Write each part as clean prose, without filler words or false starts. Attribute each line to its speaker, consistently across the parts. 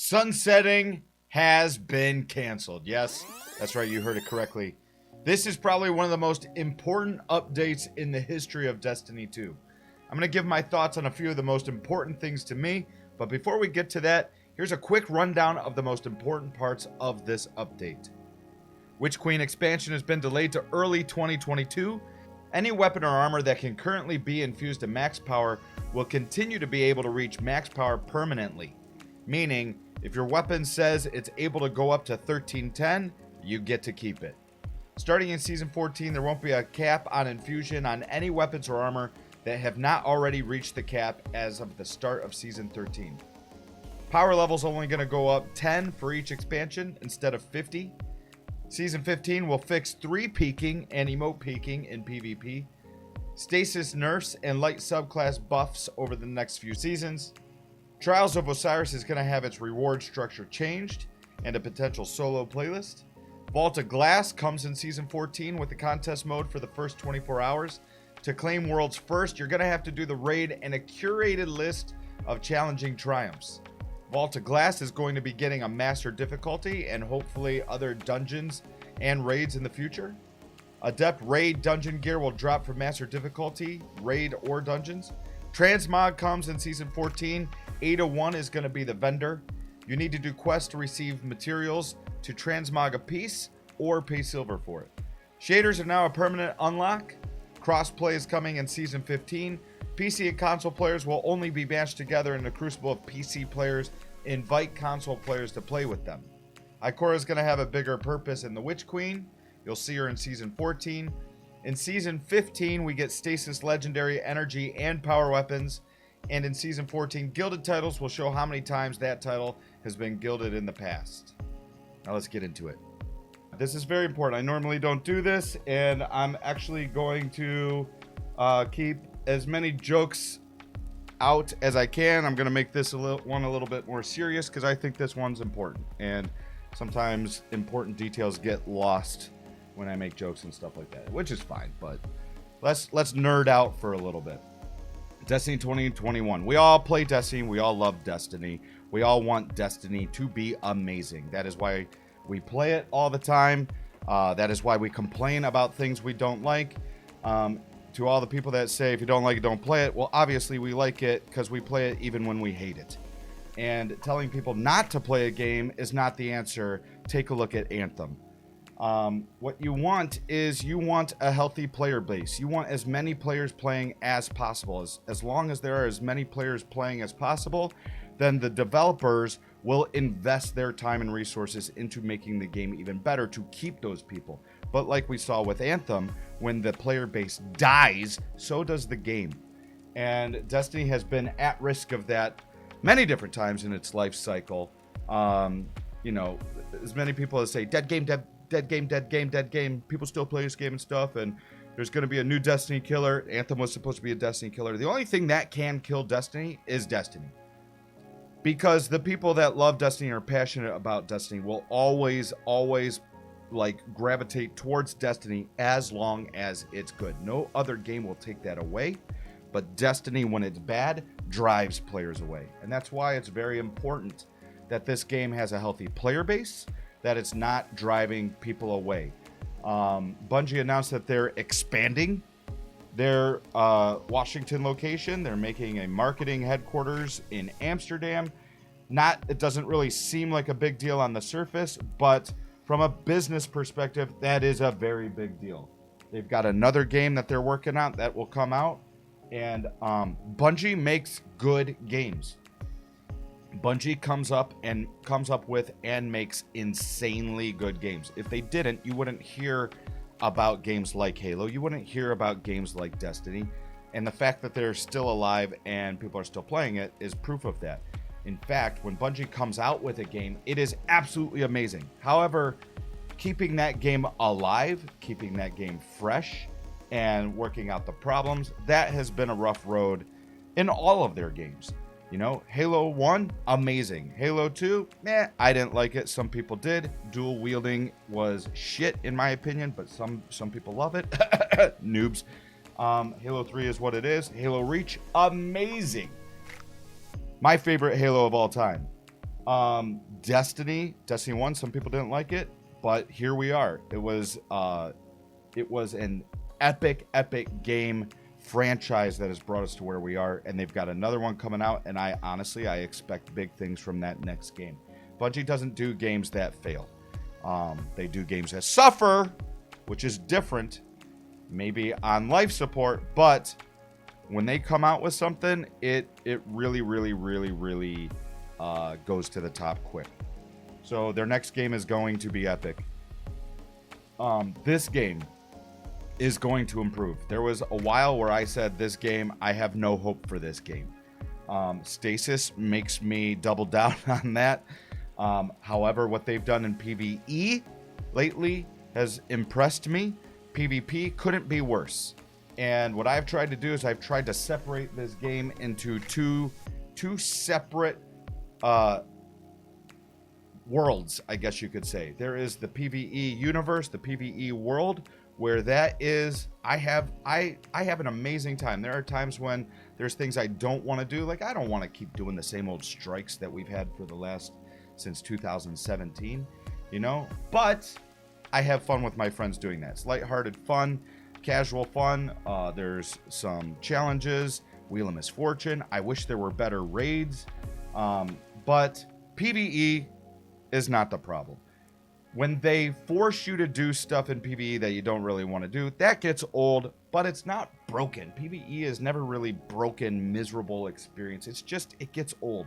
Speaker 1: Sunsetting has been canceled. Yes, that's right, you heard it correctly. This is probably one of the most important updates in the history of Destiny 2. I'm going to give my thoughts on a few of the most important things to me, but before we get to that, here's a quick rundown of the most important parts of this update. Witch Queen expansion has been delayed to early 2022. Any weapon or armor that can currently be infused to max power will continue to be able to reach max power permanently, meaning if your weapon says it's able to go up to 1310, you get to keep it. Starting in Season 14, there won't be a cap on infusion on any weapons or armor that have not already reached the cap as of the start of Season 13. Power level's only going to go up 10 for each expansion instead of 50. Season 15 will fix 3 peaking and emote peaking in PvP. Stasis nerfs and light subclass buffs over the next few seasons. Trials of Osiris is going to have its reward structure changed and a potential solo playlist. Vault of Glass comes in Season 14 with the contest mode for the first 24 hours. To claim World's First, you're going to have to do the raid and a curated list of challenging triumphs. Vault of Glass is going to be getting a master difficulty and hopefully other dungeons and raids in the future. Adept raid dungeon gear will drop for master difficulty, raid, or dungeons. Transmog comes in Season 14. Ada 1 is going to be the vendor. You need to do quests to receive materials to transmog a piece or pay silver for it. Shaders are now a permanent unlock. Crossplay is coming in Season 15. PC and console players will only be matched together in the crucible of PC players. Invite console players to play with them. Ikora is going to have a bigger purpose in the Witch Queen. You'll see her in Season 14. In Season 15, we get Stasis Legendary Energy and Power Weapons. And in Season 14, Gilded titles will show how many times that title has been gilded in the past. Now let's get into it. This is very important. I normally don't do this, and I'm actually going to keep as many jokes out as I can. I'm going to make this one a little bit more serious because I think this one's important. And sometimes important details get lost when I make jokes and stuff like that, which is fine. But let's nerd out for a little bit. Destiny 2021. We all play Destiny. We all love Destiny. We all want Destiny to be amazing. That is why we play it all the time. That is why we complain about things we don't like. To all the people that say, if you don't like it, don't play it. Well, obviously we like it because we play it even when we hate it. And telling people not to play a game is not the answer. Take a look at Anthem. What you want is you want a healthy player base. You want as many players playing as possible. As long as there are as many players playing as possible, then the developers will invest their time and resources into making the game even better to keep those people. But like we saw with Anthem, when the player base dies, so does the game. And Destiny has been at risk of that many different times in its life cycle. You know, as many people as say, dead game, dead game, dead game, dead game. People still play this game and stuff, and there's going to be a new Destiny killer. Anthem was supposed to be a Destiny killer. The only thing that can kill Destiny is Destiny. Because the people that love Destiny and are passionate about Destiny will always like gravitate towards Destiny as long as it's good. No other game will take that away, but Destiny, when it's bad, drives players away. And that's why it's very important that this game has a healthy player base, that it's not driving people away. Bungie announced that they're expanding their Washington location. They're making a marketing headquarters in Amsterdam. It doesn't really seem like a big deal on the surface, but from a business perspective, that is a very big deal. They've got another game that they're working on that will come out, and Bungie makes good games. Bungie comes up with and makes insanely good games. If they didn't, you wouldn't hear about games like Halo. You wouldn't hear about games like Destiny. And the fact that they're still alive and people are still playing it is proof of that. In fact, when Bungie comes out with a game, it is absolutely amazing. However, keeping that game alive, keeping that game fresh, and working out the problems, that has been a rough road in all of their games. You know, Halo 1, amazing. Halo 2, I didn't like it. Some people did. Dual wielding was shit in my opinion, but some people love it. Noobs. Halo 3 is what it is. Halo Reach, amazing. My favorite Halo of all time. Destiny 1, some people didn't like it, but here we are. It was an epic game franchise that has brought us to where we are, and they've got another one coming out, and I expect big things from that next game. Bungie doesn't do games that fail. They do games that suffer, which is different, maybe on life support, but when they come out with something, it really goes to the top quick. So their next game is going to be epic. This game is going to improve. There was a while where I said this game, I have no hope for this game. Stasis makes me double down on that. However, what they've done in PvE lately has impressed me. PvP couldn't be worse. And what I've tried to do is I've tried to separate this game into two separate worlds, I guess you could say. There is the PvE universe, the PvE world, where that is, I have an amazing time. There are times when there's things I don't want to do. Like, I don't want to keep doing the same old strikes that we've had for the last, since 2017, you know? But I have fun with my friends doing that. It's lighthearted fun, casual fun. There's some challenges, Wheel of Misfortune. I wish there were better raids. But PvE is not the problem. When they force you to do stuff in PvE that you don't really want to do, that gets old, but it's not broken. PvE is never really broken, miserable experience. It's just, it gets old.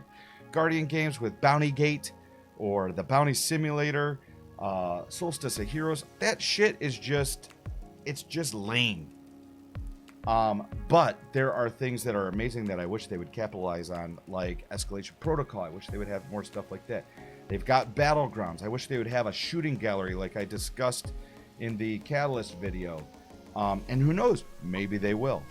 Speaker 1: Guardian games with Bounty Gate or the Bounty Simulator, Solstice of Heroes, that shit is just, it's just lame. But there are things that are amazing that I wish they would capitalize on, like Escalation Protocol. I wish they would have more stuff like that. They've got Battlegrounds. I wish they would have a shooting gallery like I discussed in the Catalyst video. And who knows, maybe they will.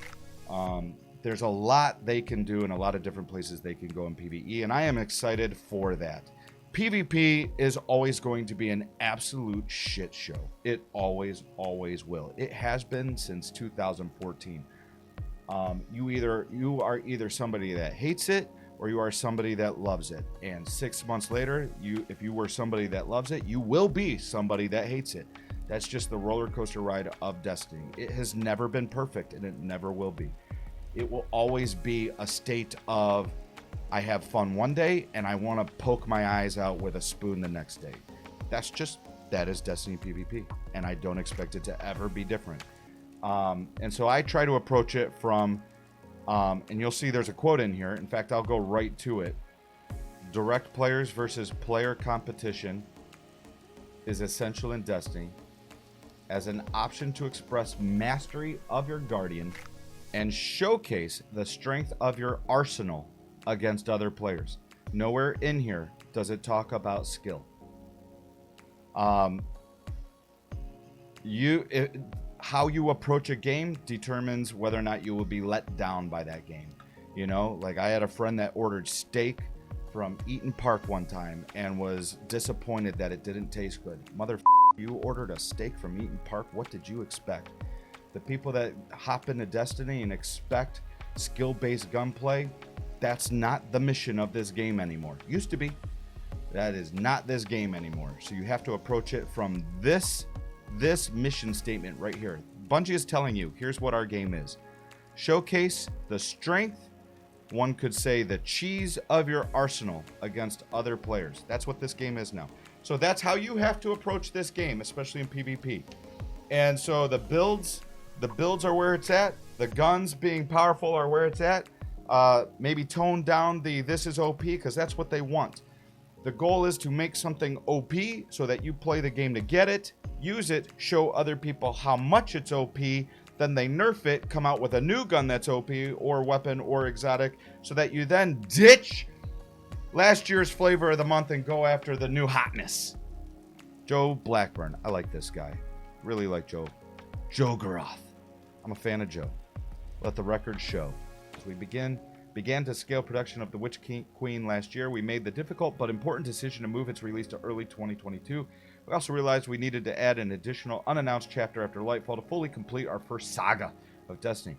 Speaker 1: There's a lot they can do and a lot of different places they can go in PvE, and I am excited for that. PvP is always going to be an absolute shit show. It always will. It has been since 2014. You are either somebody that hates it or you are somebody that loves it. And 6 months later, if you were somebody that loves it, you will be somebody that hates it. That's just the roller coaster ride of Destiny. It has never been perfect, and it never will be. It will always be a state of, I have fun one day and I want to poke my eyes out with a spoon the next day. That is Destiny PvP, and I don't expect it to ever be different. And so I try to approach it from, and you'll see there's a quote in here. In fact, I'll go right to it. Direct players versus player competition is essential in Destiny as an option to express mastery of your Guardian and showcase the strength of your arsenal against other players. Nowhere in here does it talk about skill. How you approach a game determines whether or not you will be let down by that game. You know, like I had a friend that ordered steak from Eaton Park one time and was disappointed that it didn't taste good. You ordered a steak from Eaton Park. What did you expect? The people that hop into Destiny and expect skill-based gunplay, that's not the mission of this game anymore. Used to be. That is not this game anymore. So you have to approach it from this mission statement right here. Bungie is telling you, here's what our game is. Showcase the strength, one could say the cheese of your arsenal against other players. That's what this game is now. So that's how you have to approach this game, especially in PvP. And so the builds are where it's at. The guns being powerful are where it's at. Maybe tone down the this is OP, because that's what they want. The goal is to make something OP so that you play the game to get it, use it, show other people how much it's OP, then they nerf it, come out with a new gun that's OP or weapon or exotic, so that you then ditch last year's flavor of the month and go after the new hotness. Joe Blackburn. I like this guy. Really like Joe. Joe Garoth. I'm a fan of Joe. Let the record show. As we began to scale production of The Witch Queen last year, we made the difficult but important decision to move its release to early 2022. We also realized we needed to add an additional unannounced chapter after Lightfall to fully complete our first saga of Destiny.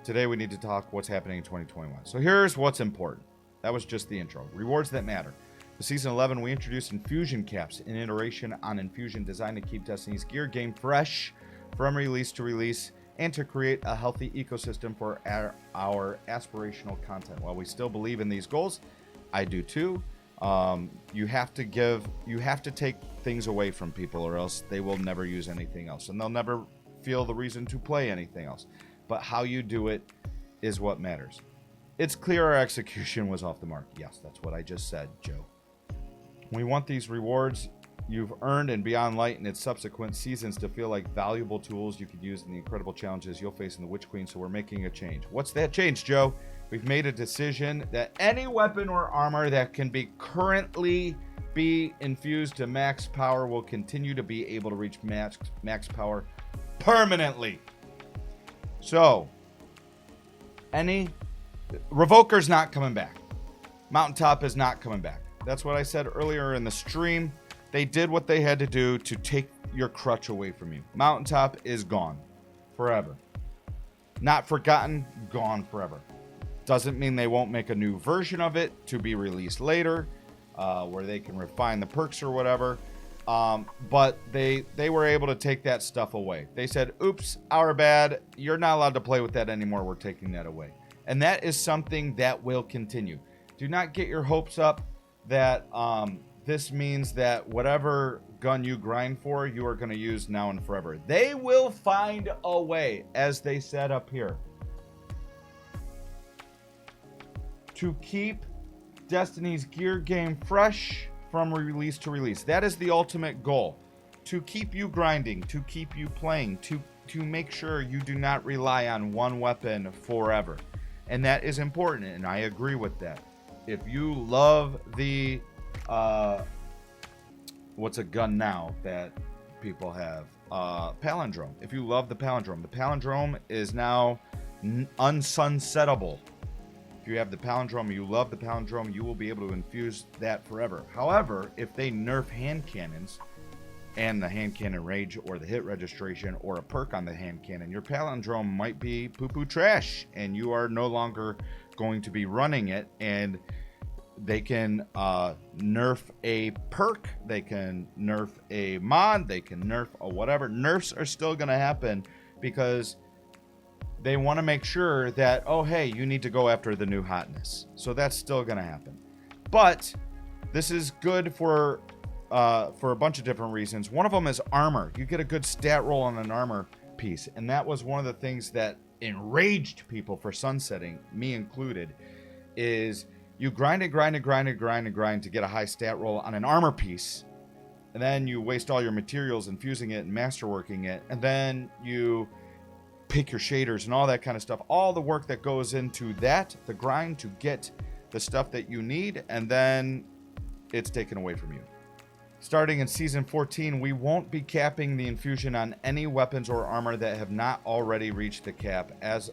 Speaker 1: Today we need to talk what's happening in 2021. So here's what's important. That was just the intro. Rewards that matter. For Season 11, we introduced infusion caps, an iteration on infusion designed to keep Destiny's gear game fresh from release to release and to create a healthy ecosystem for our aspirational content. While we still believe in these goals, I do too. You have to take things away from people, or else they will never use anything else, and they'll never feel the reason to play anything else. But how you do it is what matters. It's clear our execution was off the mark. Yes, that's what I just said, Joe. We want these rewards you've earned and Beyond Light and its subsequent seasons to feel like valuable tools you could use in the incredible challenges you'll face in the Witch Queen, so we're making a change. What's that change, Joe? We've made a decision that any weapon or armor that can currently be infused to max power will continue to be able to reach max power permanently. So, Revoker's not coming back. Mountaintop is not coming back. That's what I said earlier in the stream. They did what they had to do to take your crutch away from you. Mountaintop is gone forever. Not forgotten, gone forever. Doesn't mean they won't make a new version of it to be released later, where they can refine the perks or whatever. But they were able to take that stuff away. They said, oops, our bad. You're not allowed to play with that anymore. We're taking that away. And that is something that will continue. Do not get your hopes up that this means that whatever gun you grind for, you are going to use now and forever. They will find a way, as they said up here, to keep Destiny's gear game fresh from release to release. That is the ultimate goal. To keep you grinding, to keep you playing, to make sure you do not rely on one weapon forever. And that is important, and I agree with that. If you love the what's a gun now that people have? Palindrome. If you love the palindrome is now unsunsettable. If you have the palindrome, you love the palindrome, you will be able to infuse that forever. However, if they nerf hand cannons and the hand cannon rage or the hit registration or a perk on the hand cannon, your palindrome might be poo-poo trash and you are no longer going to be running it. And they can nerf a perk, they can nerf a mod, they can nerf a whatever. Nerfs are still going to happen because they want to make sure that, oh, hey, you need to go after the new hotness. So that's still going to happen. But this is good for a bunch of different reasons. One of them is armor. You get a good stat roll on an armor piece. And that was one of the things that enraged people for sunsetting, me included, is you grind to get a high stat roll on an armor piece. And then you waste all your materials infusing it and masterworking it. And then you pick your shaders and all that kind of stuff. All the work that goes into that, the grind to get the stuff that you need. And then it's taken away from you. Starting in Season 14, we won't be capping the infusion on any weapons or armor that have not already reached the cap as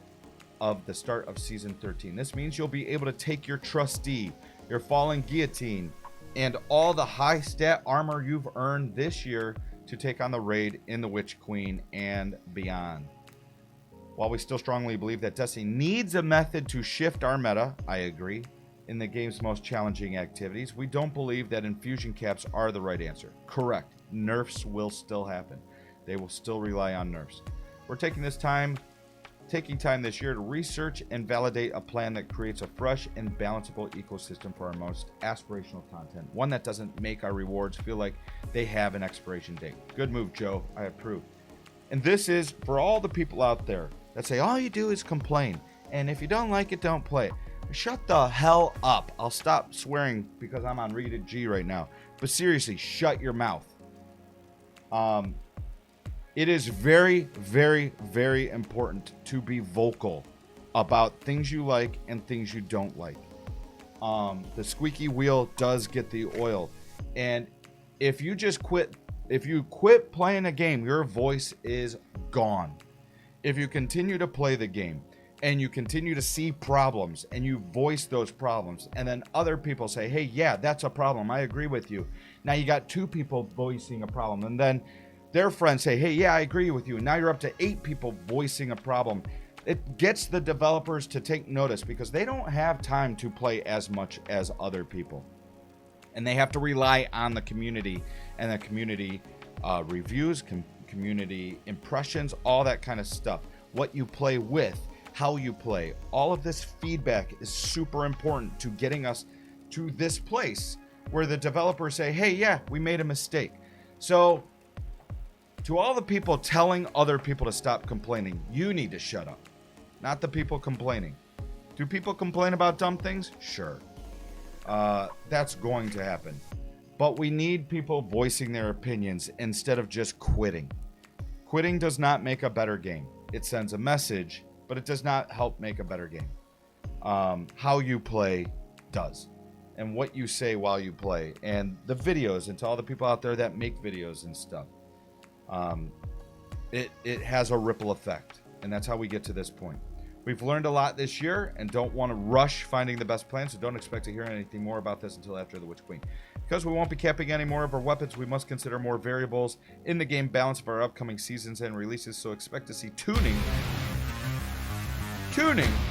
Speaker 1: of the start of Season 13. This means you'll be able to take your trustee, your fallen guillotine, and all the high stat armor you've earned this year to take on the raid in the Witch Queen and beyond. While we still strongly believe that Destiny needs a method to shift our meta, I agree, in the game's most challenging activities, we don't believe that infusion caps are the right answer. Correct. Nerfs will still happen. They will still rely on nerfs. We're taking time this year to research and validate a plan that creates a fresh and balanceable ecosystem for our most aspirational content. One that doesn't make our rewards feel like they have an expiration date. Good move, Joe. I approve. And this is for all the people out there that say all you do is complain. And if you don't like it, don't play it. Shut the hell up. I'll stop swearing because I'm on rated G right now. But seriously, shut your mouth. It is very, very, very important to be vocal about things you like and things you don't like. The squeaky wheel does get the oil. And if you quit playing a game, your voice is gone. If you continue to play the game and you continue to see problems and you voice those problems and then other people say, hey, yeah, that's a problem. I agree with you. Now you got 2 people voicing a problem and then their friends say, hey, yeah, I agree with you. And now you're up to 8 people voicing a problem. It gets the developers to take notice because they don't have time to play as much as other people. And they have to rely on the community and the community reviews, community impressions, all that kind of stuff. What you play with, how you play. All of this feedback is super important to getting us to this place where the developers say, hey, yeah, we made a mistake. So to all the people telling other people to stop complaining, you need to shut up, not the people complaining. Do people complain about dumb things? Sure. That's going to happen. But we need people voicing their opinions instead of just quitting. Quitting does not make a better game. It sends a message, but it does not help make a better game. How you play does. And what you say while you play. And the videos, and to all the people out there that make videos and stuff. It has a ripple effect. And that's how we get to this point. We've learned a lot this year and don't want to rush finding the best plan, so don't expect to hear anything more about this until after the Witch Queen. Because we won't be capping any more of our weapons, we must consider more variables in the game balance of our upcoming seasons and releases, so expect to see tuning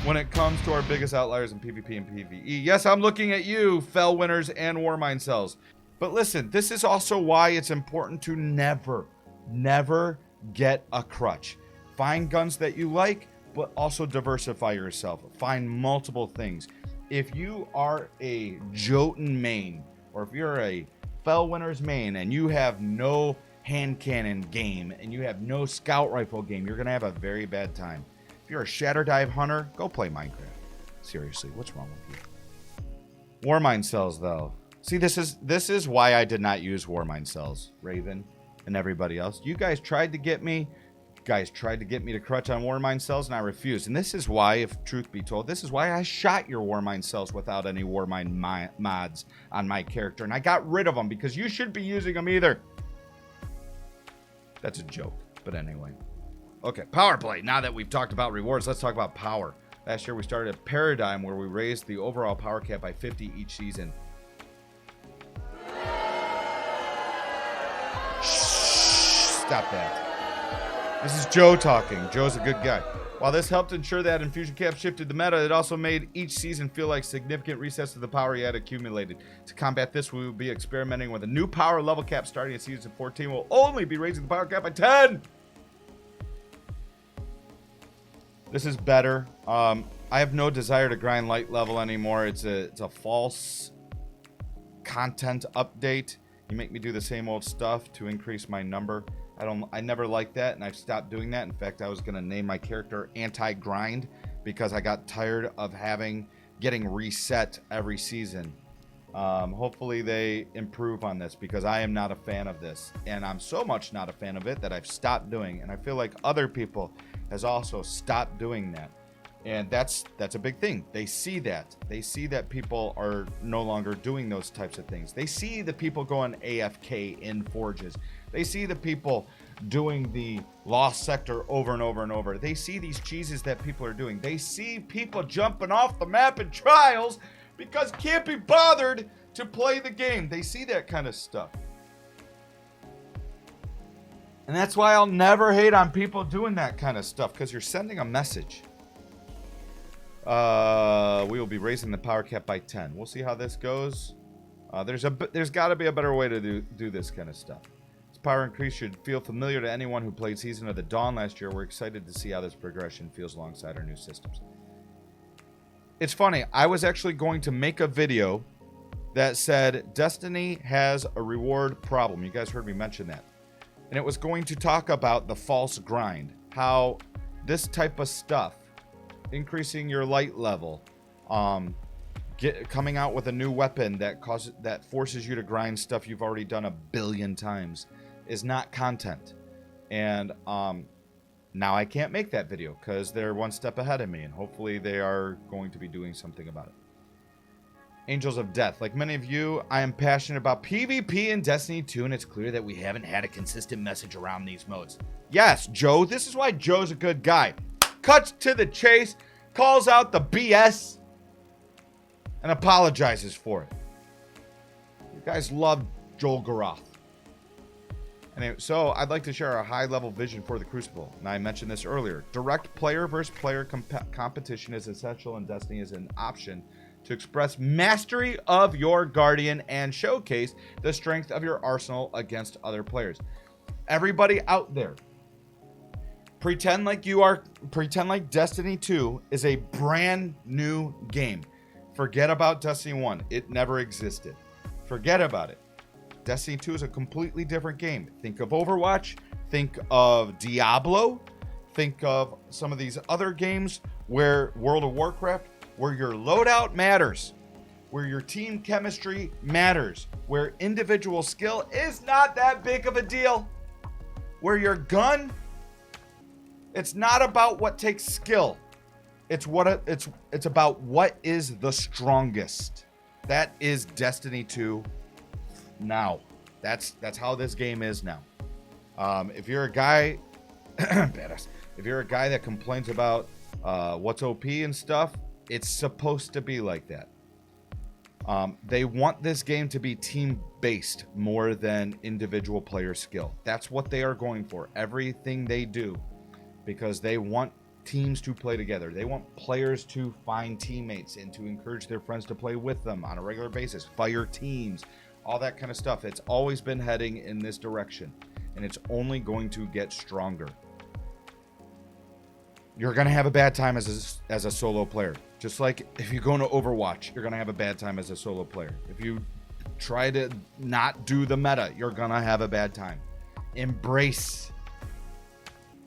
Speaker 1: when it comes to our biggest outliers in PvP and PvE. Yes, I'm looking at you, Fell Winners and Warmind Cells. But listen, this is also why it's important to never get a crutch. Find guns that you like, but also diversify yourself. Find multiple things. If you are a Jotun main, or if you're a Fell Winners main, and you have no hand cannon game, and you have no scout rifle game, you're gonna have a very bad time. If you're a Shatter Dive hunter, go play Minecraft. Seriously, what's wrong with you? Warmind Cells, though. See, this is why I did not use Warmind Cells, Raven, and everybody else. You guys tried to get me. To crutch on Warmind Cells, and I refused. And this is why, if truth be told, this is why I shot your Warmind Cells without any Warmind mods on my character. And I got rid of them because you shouldn't be using them either. That's a joke. But anyway. Okay, power play. Now that we've talked about rewards, let's talk about power. Last year we started a paradigm where we raised the overall power cap by 50 each season. Stop that. This is Joe talking. Joe's a good guy. While this helped ensure that infusion cap shifted the meta, it also made each season feel like significant resets to the power he had accumulated. To combat this, we will be experimenting with a new power level cap starting at season 14. We'll only be raising the power cap by 10. This is better. I have no desire to grind light level anymore. It's a false content update. You make me do the same old stuff to increase my number. I never liked that, and I've stopped doing that. In fact, I was going to name my character Anti-Grind because I got tired of getting reset every season. Hopefully they improve on this because I am not a fan of this. And I'm so much not a fan of it that I've stopped doing. And I feel like other people has also stopped doing that. And that's a big thing. They see that. They see that people are no longer doing those types of things. They see the people going AFK in forges. They see the people doing the lost sector over and over and over. They see these cheeses that people are doing. They see people jumping off the map in trials because can't be bothered to play the game. They see that kind of stuff. And that's why I'll never hate on people doing that kind of stuff, because you're sending a message. We will be raising the power cap by 10. We'll see how this goes. There's got to be a better way to do this kind of stuff. This power increase should feel familiar to anyone who played Season of the Dawn last year. We're excited to see how this progression feels alongside our new systems. It's funny. I was actually going to make a video that said Destiny has a reward problem. You guys heard me mention that. And it was going to talk about the false grind. How this type of stuff, increasing your light level, coming out with a new weapon that forces you to grind stuff you've already done 1 billion times, is not content. And now I can't make that video because they're one step ahead of me, and hopefully they are going to be doing something about it. Angels of Death. Like many of you, I am passionate about PvP in Destiny 2, and it's clear that we haven't had a consistent message around these modes. Yes, Joe, this is why Joe's a good guy. Cuts to the chase, calls out the BS, and apologizes for it. You guys love Joel Garoth. Anyway, so I'd like to share a high-level vision for the Crucible, and I mentioned this earlier. Direct player versus player competition is essential, and Destiny is an option to express mastery of your Guardian and showcase the strength of your arsenal against other players. Everybody out there, pretend like Destiny 2 is a brand new game. Forget about Destiny 1. It never existed. Forget about it. Destiny 2 is a completely different game. Think of Overwatch, think of Diablo, think of some of these other games where World of Warcraft, where your loadout matters, where your team chemistry matters, where individual skill is not that big of a deal, where your gun, it's not about what takes skill. It's about what is the strongest. That is Destiny 2. Now, that's how this game is now. If you're a guy, badass. If you're a guy that complains about what's OP and stuff, it's supposed to be like that. They want this game to be team-based more than individual player skill. That's what they are going for. Everything they do, because they want teams to play together. They want players to find teammates and to encourage their friends to play with them on a regular basis. Fire teams. All that kind of stuff. It's always been heading in this direction, and it's only going to get stronger. You're going to have a bad time as a solo player. Just like if you go into Overwatch, you're going to have a bad time as a solo player. If you try to not do the meta, you're going to have a bad time. Embrace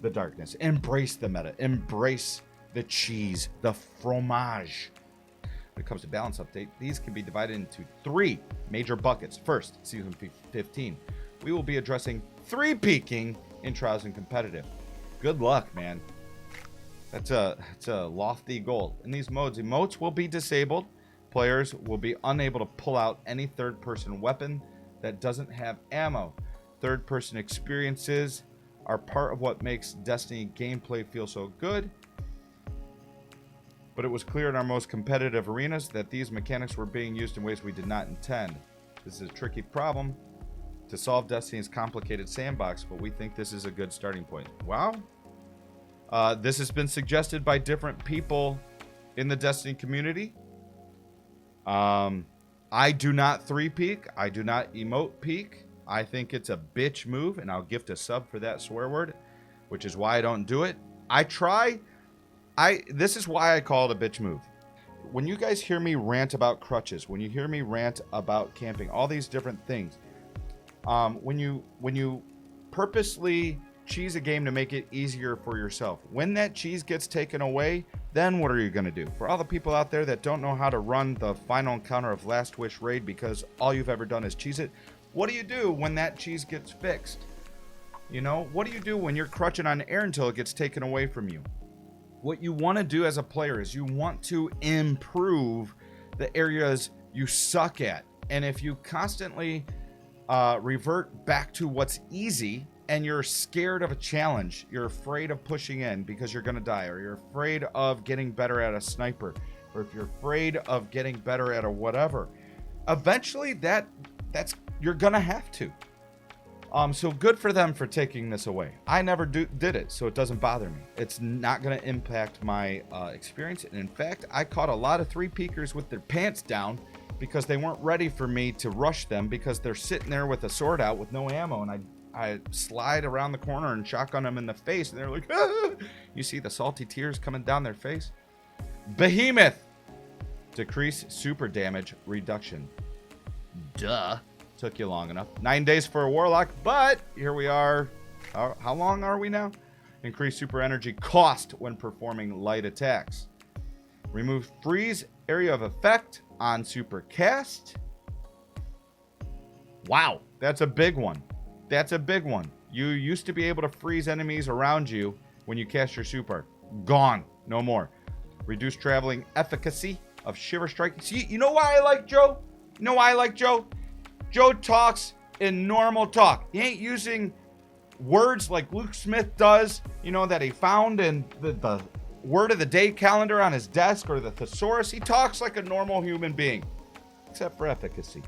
Speaker 1: the darkness. Embrace the meta. Embrace the cheese, the fromage. When it comes to balance update, these can be divided into 3 major buckets. First, season 15, we will be addressing 3 peaking in trials and competitive. Good luck, man. That's a lofty goal. In these modes, emotes will be disabled. Players will be unable to pull out any third-person weapon that doesn't have ammo. Third-person experiences are part of what makes Destiny gameplay feel so good. But it was clear in our most competitive arenas that these mechanics were being used in ways we did not intend. This is a tricky problem to solve Destiny's complicated sandbox, but we think this is a good starting point. Wow. This has been suggested by different people in the Destiny community. I do not 3-peak. I do not emote peak. I think it's a bitch move, and I'll gift a sub for that swear word, which is why I don't do it. I try... This is why I call it a bitch move. When you guys hear me rant about crutches, when you hear me rant about camping, all these different things, when you purposely cheese a game to make it easier for yourself, when that cheese gets taken away, then what are you going to do? For all the people out there that don't know how to run the final encounter of Last Wish raid because all you've ever done is cheese it, what do you do when that cheese gets fixed? You know, what do you do when you're crutching on air until it gets taken away from you? What you want to do as a player is you want to improve the areas you suck at. And if you constantly revert back to what's easy and you're scared of a challenge, you're afraid of pushing in because you're going to die, or you're afraid of getting better at a sniper, or if you're afraid of getting better at a whatever, eventually that's you're going to have to. So good for them for taking this away. I never did it, so it doesn't bother me. It's not going to impact my experience. And in fact, I caught a lot of 3-peakers with their pants down because they weren't ready for me to rush them because they're sitting there with a sword out with no ammo. And I slide around the corner and shotgun them in the face. And they're like, ah! You see the salty tears coming down their face. Behemoth. Decrease super damage reduction. Duh. Took you long enough. 9 days for a warlock, but here we are. How long are we now? Increase super energy cost when performing light attacks. Remove freeze area of effect on super cast. Wow, that's a big one. That's a big one. You used to be able to freeze enemies around you when you cast your super. Gone. No more. Reduce traveling efficacy of Shiver Strike. See, you know why I like Joe? You know why I like Joe? Joe talks in normal talk. He ain't using words like Luke Smith does, you know, that he found in the word of the day calendar on his desk or the thesaurus. He talks like a normal human being, except for efficacy.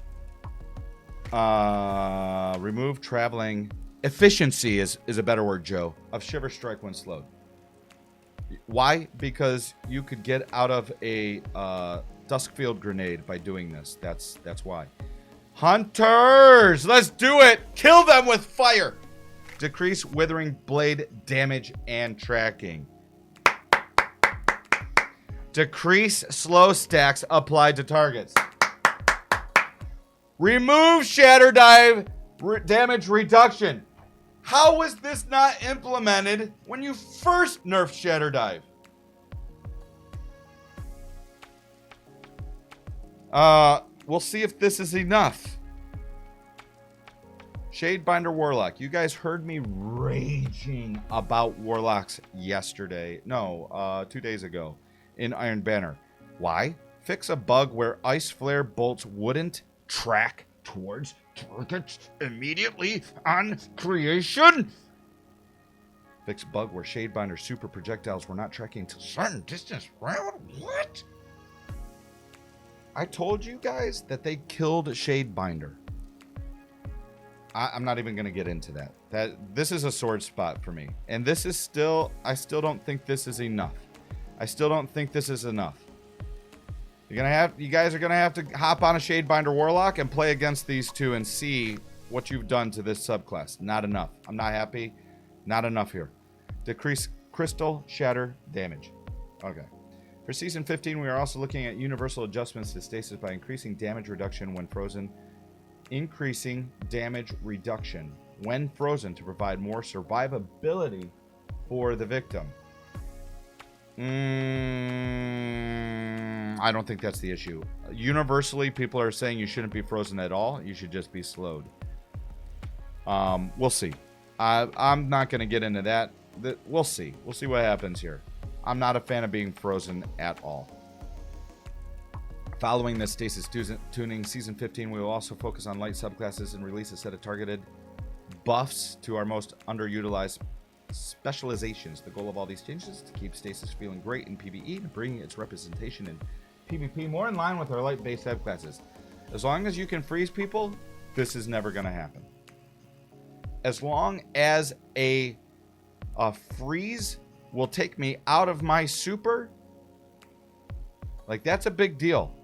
Speaker 1: Remove traveling efficiency is a better word, Joe, of Shiver Strike when slowed. Why? Because you could get out of a Duskfield grenade by doing this. That's why. Hunters! Let's do it! Kill them with fire! Decrease Withering Blade damage and tracking. Decrease slow stacks applied to targets. Remove Shatter Dive damage reduction. How was this not implemented when you first nerfed Shatter Dive? We'll see if this is enough. Shadebinder Warlock. You guys heard me raging about Warlocks yesterday. No, 2 days ago in Iron Banner. Why? Fix a bug where Ice Flare bolts wouldn't track towards targets immediately on creation. Fix a bug where Shadebinder super projectiles were not tracking to certain distance. What? I told you guys that they killed Shadebinder. I'm not even going to get into that. This is a sword spot for me. And this is still, I still don't think this is enough. I still don't think this is enough. You guys are going to have to hop on a Shadebinder Warlock and play against these two and see what you've done to this subclass. Not enough. I'm not happy. Not enough here. Decrease Crystal Shatter damage. Okay. For Season 15, we are also looking at universal adjustments to Stasis by increasing damage reduction when frozen. Increasing damage reduction when frozen to provide more survivability for the victim. I don't think that's the issue. Universally, people are saying you shouldn't be frozen at all. You should just be slowed. We'll see. I'm not going to get into that. We'll see. We'll see what happens here. I'm not a fan of being frozen at all. Following the Stasis Tuning Season 15, we will also focus on light subclasses and release a set of targeted buffs to our most underutilized specializations. The goal of all these changes is to keep Stasis feeling great in PvE and bring its representation in PvP more in line with our light-based subclasses. As long as you can freeze people, this is never going to happen. As long as a freeze will take me out of my super, like, that's a big deal.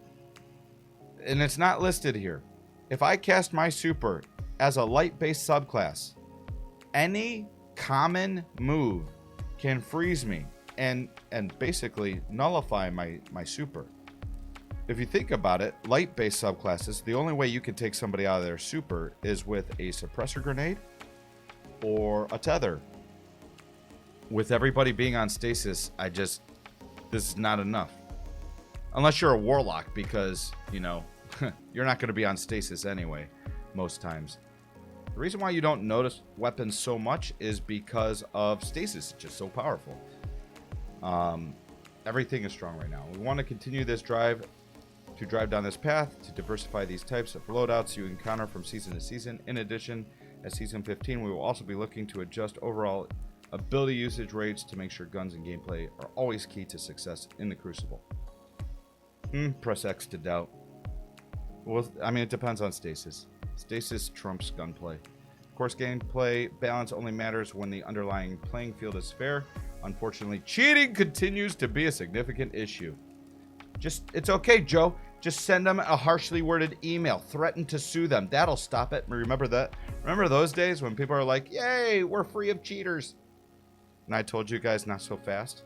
Speaker 1: And it's not listed here. If I cast my super as a light-based subclass, any common move can freeze me and basically nullify my super. If you think about it, light-based subclasses, the only way you can take somebody out of their super is with a suppressor grenade or a tether. With everybody being on stasis, this is not enough. Unless you're a warlock, because, you know, you're not going to be on stasis anyway, most times. The reason why you don't notice weapons so much is because of stasis. It's just so powerful. Everything is strong right now. We want to continue this drive down this path to diversify these types of loadouts you encounter from season to season. In addition, at Season 15, we will also be looking to adjust overall ability usage rates to make sure guns and gameplay are always key to success in the Crucible. Press X to doubt. Well, I mean, it depends on stasis. Stasis trumps gunplay. Of course, gameplay balance only matters when the underlying playing field is fair. Unfortunately, cheating continues to be a significant issue. It's okay, Joe. Just send them a harshly worded email. Threaten to sue them. That'll stop it. Remember that? Remember those days when people are like, yay, we're free of cheaters. And I told you guys not so fast.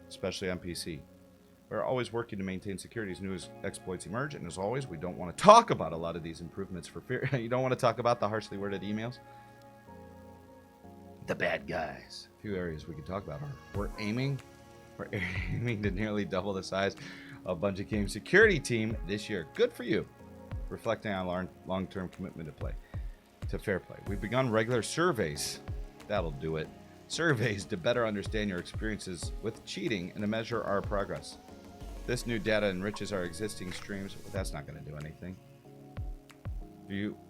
Speaker 1: Especially on PC. We're always working to maintain security as new exploits emerge, and as always, we don't want to talk about a lot of these improvements for fear. You don't want to talk about the harshly worded emails. The bad guys. A few areas we can talk about are we're aiming to nearly double the size of Bungie Game security team this year. Good for you. Reflecting on our long-term commitment to fair play. We've begun regular surveys. That'll do it. Surveys to better understand your experiences with cheating and to measure our progress. This new data enriches our existing streams, but that's not going to do anything.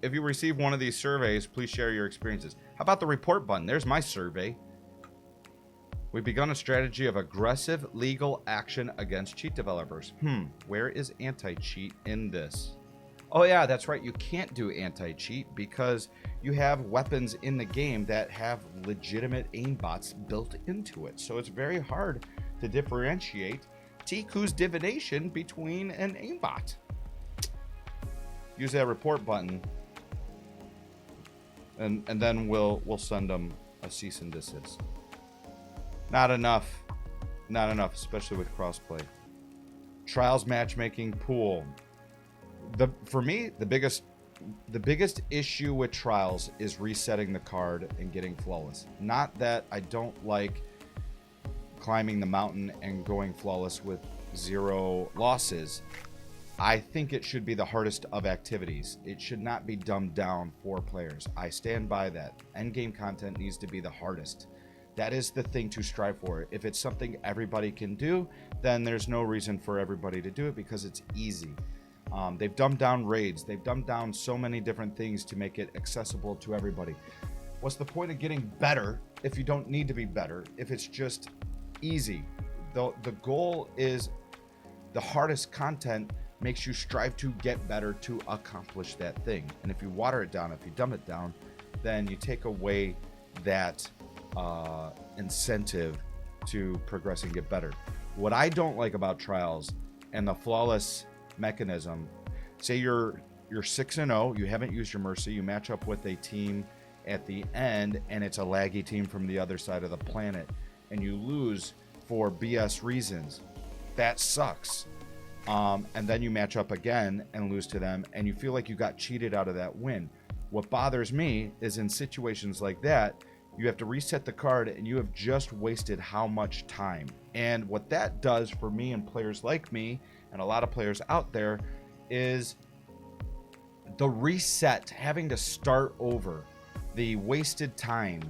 Speaker 1: If you receive one of these surveys, please share your experiences. How about the report button? There's my survey. We've begun a strategy of aggressive legal action against cheat developers. Where is anti-cheat in this? Oh yeah, that's right. You can't do anti-cheat because you have weapons in the game that have legitimate aimbots built into it. So it's very hard to differentiate Tiku's divination between an aimbot. Use that report button, and then we'll send them a cease and desist. Not enough, especially with crossplay. Trials matchmaking pool. For me, the biggest issue with Trials is resetting the card and getting flawless. Not that I don't like climbing the mountain and going flawless with 0 losses. I think it should be the hardest of activities. It should not be dumbed down for players. I stand by that. Endgame content needs to be the hardest. That is the thing to strive for. If it's something everybody can do, then there's no reason for everybody to do it because it's easy. They've dumbed down raids. They've dumbed down so many different things to make it accessible to everybody. What's the point of getting better if you don't need to be better, if it's just easy? The goal is the hardest content makes you strive to get better to accomplish that thing. And if you water it down, if you dumb it down, then you take away that incentive to progress and get better. What I don't like about Trials and the flawless mechanism, say you're 6-0, you haven't used your mercy, you match up with a team at the end and it's a laggy team from the other side of the planet and you lose for BS reasons. That sucks. And then you match up again and lose to them and you feel like you got cheated out of that win. What bothers me is in situations like that, you have to reset the card and you have just wasted how much time. And what that does for me and players like me and a lot of players out there is the reset, having to start over, the wasted time,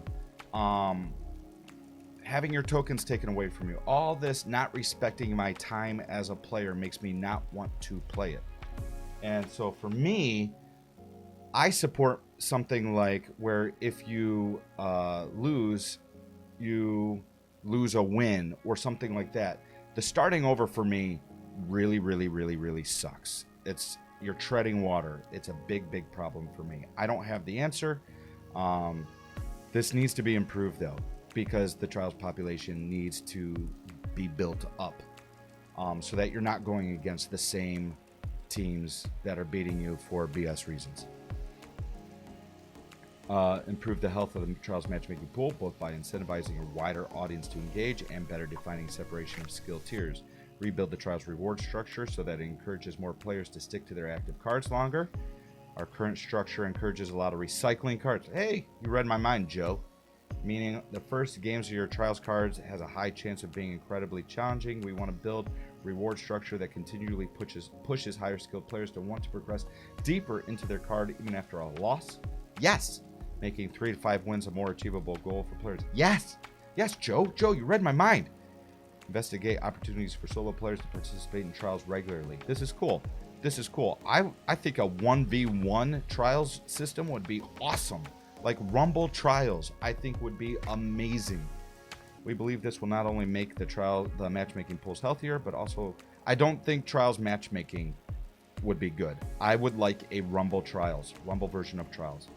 Speaker 1: having your tokens taken away from you. All this not respecting my time as a player makes me not want to play it. And so for me, I support something like where if you lose, you lose a win or something like that. The starting over for me really sucks. You're treading water. It's a big problem for me. I don't have the answer. This needs to be improved though, because the Trials population needs to be built up so that you're not going against the same teams that are beating you for BS reasons. Improve the health of the Trials matchmaking pool, both by incentivizing a wider audience to engage and better defining separation of skill tiers. Rebuild the Trials reward structure so that it encourages more players to stick to their active cards longer. Our current structure encourages a lot of recycling cards. Hey, you read my mind, Joe. Meaning the first games of your Trials cards has a high chance of being incredibly challenging. We want to build reward structure that continually pushes higher skilled players to want to progress deeper into their card even after a loss. Yes. Making 3 to 5 wins a more achievable goal for players. Yes, Joe, you read my mind. Investigate opportunities for solo players to participate in Trials regularly. This is cool. I think a 1v1 Trials system would be awesome. Like Rumble Trials, I think would be amazing. We believe this will not only make the matchmaking pools healthier, but also I don't think Trials matchmaking would be good. I would like a Rumble version of Trials.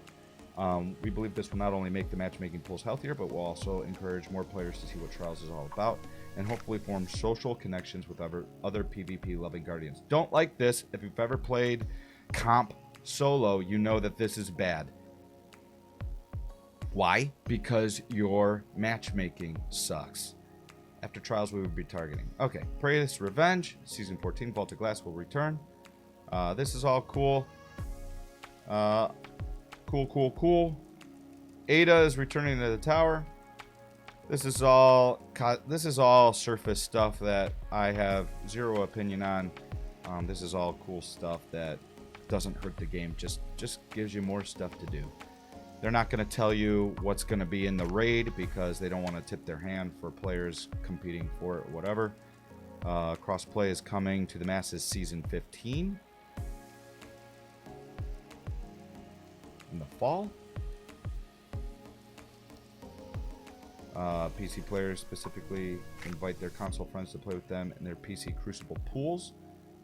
Speaker 1: We believe this will not only make the matchmaking pools healthier, but will also encourage more players to see what Trials is all about, and hopefully form social connections with other PvP-loving Guardians. Don't like this. If you've ever played comp solo, you know that this is bad. Why? Because your matchmaking sucks. After Trials, we would be targeting. Okay, Praise Revenge, Season 14, Vault of Glass will return. This is all cool. Cool. Ada is returning to the tower. This is all surface stuff that I have zero opinion on. This is all cool stuff that doesn't hurt the game. Just gives you more stuff to do. They're not going to tell you what's going to be in the raid because they don't want to tip their hand for players competing for it or whatever. Crossplay is coming to the masses Season 15 in the fall. PC players specifically invite their console friends to play with them in their PC Crucible pools.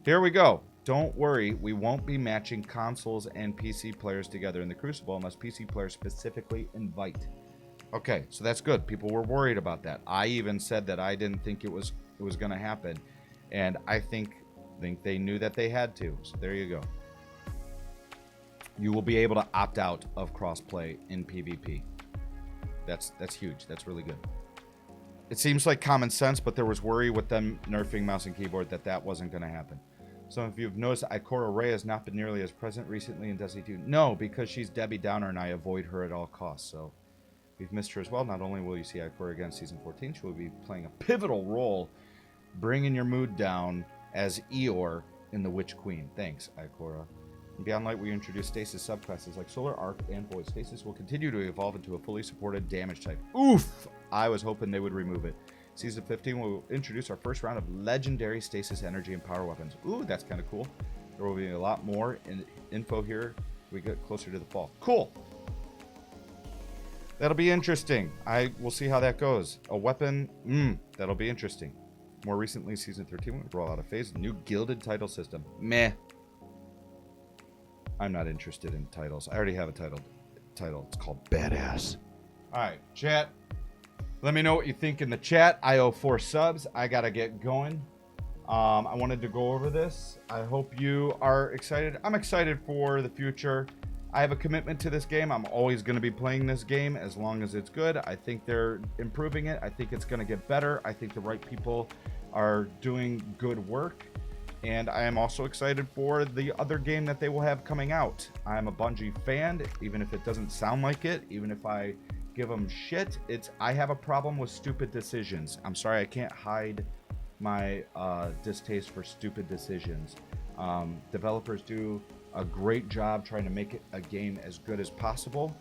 Speaker 1: Here we go. don't worry, we won't be matching consoles and PC players together in the Crucible unless PC players specifically invite. Okay, so that's good. People were worried about that. I even said that I didn't think it was going to happen, and I think they knew that they had to. So there you go. You will be able to opt out of crossplay in PvP. That's huge. That's really good. It seems like common sense, but there was worry with them nerfing mouse and keyboard that wasn't going to happen. Some of you have noticed Ikora Ray has not been nearly as present recently in Destiny 2. No, because she's Debbie Downer and I avoid her at all costs. So we've missed her as well. Not only will you see Ikora again in Season 14, she will be playing a pivotal role bringing your mood down as Eeyore in The Witch Queen. Thanks, Ikora. In Beyond Light, we introduce Stasis subclasses like Solar Arc and Void. Stasis will continue to evolve into a fully supported damage type. Oof! I was hoping they would remove it. Season 15 will introduce our first round of legendary Stasis energy and power weapons. Ooh, that's kind of cool. There will be a lot more info here as we get closer to the fall. Cool! That'll be interesting. I will see how that goes. A weapon, that'll be interesting. More recently, Season 13 will roll out a phase, new gilded title system. Meh. I'm not interested in titles. I already have a title. It's called Badass. Alright, chat. Let me know what you think in the chat. I owe 4 subs. I gotta get going. I wanted to go over this. I hope you are excited. I'm excited for the future. I have a commitment to this game. I'm always going to be playing this game as long as it's good. I think they're improving it. I think it's going to get better. I think the right people are doing good work. And I am also excited for the other game that they will have coming out. I'm a Bungie fan, even if it doesn't sound like it, even if I give them shit. I have a problem with stupid decisions. I'm sorry, I can't hide my distaste for stupid decisions. Developers do a great job trying to make it a game as good as possible.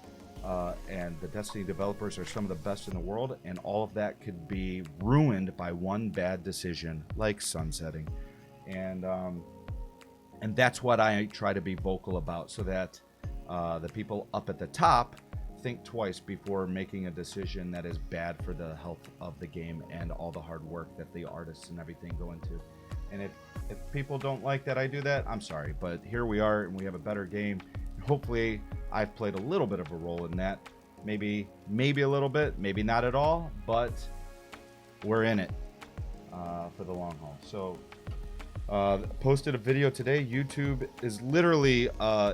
Speaker 1: And the Destiny developers are some of the best in the world, and all of that could be ruined by one bad decision, like sunsetting. And that's what I try to be vocal about, so that the people up at the top think twice before making a decision that is bad for the health of the game and all the hard work that the artists and everything go into. And if people don't like that I do that, I'm sorry, but here we are and we have a better game. Hopefully I've played a little bit of a role in that. Maybe a little bit, maybe not at all, but we're in it for the long haul. So posted a video today. YouTube is literally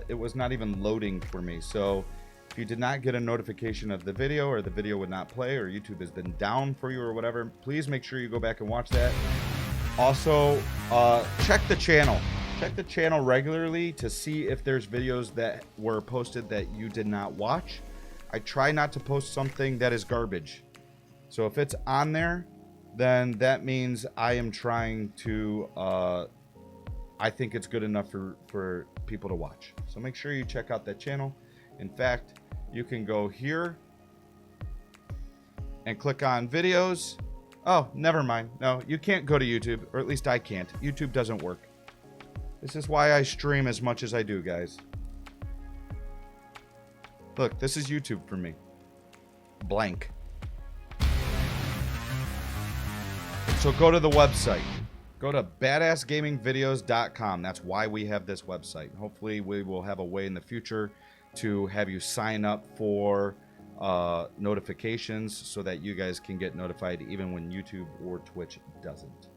Speaker 1: it was not even loading for me. So if you did not get a notification of the video, or the video would not play, or YouTube has been down for you or whatever, please make sure you go back and watch that. Also, check the channel. Check the channel regularly to see if there's videos that were posted that you did not watch. I try not to post something that is garbage. So if it's on there, then that means I am trying to, I think it's good enough for people to watch. So make sure you check out that channel. In fact, you can go here and click on videos. Oh, never mind. No, you can't go to YouTube, or at least I can't. YouTube doesn't work. This is why I stream as much as I do, guys. Look, this is YouTube for me. Blank. So go to the website. Go to badassgamingvideos.com. That's why we have this website. Hopefully we will have a way in the future to have you sign up for notifications so that you guys can get notified even when YouTube or Twitch doesn't.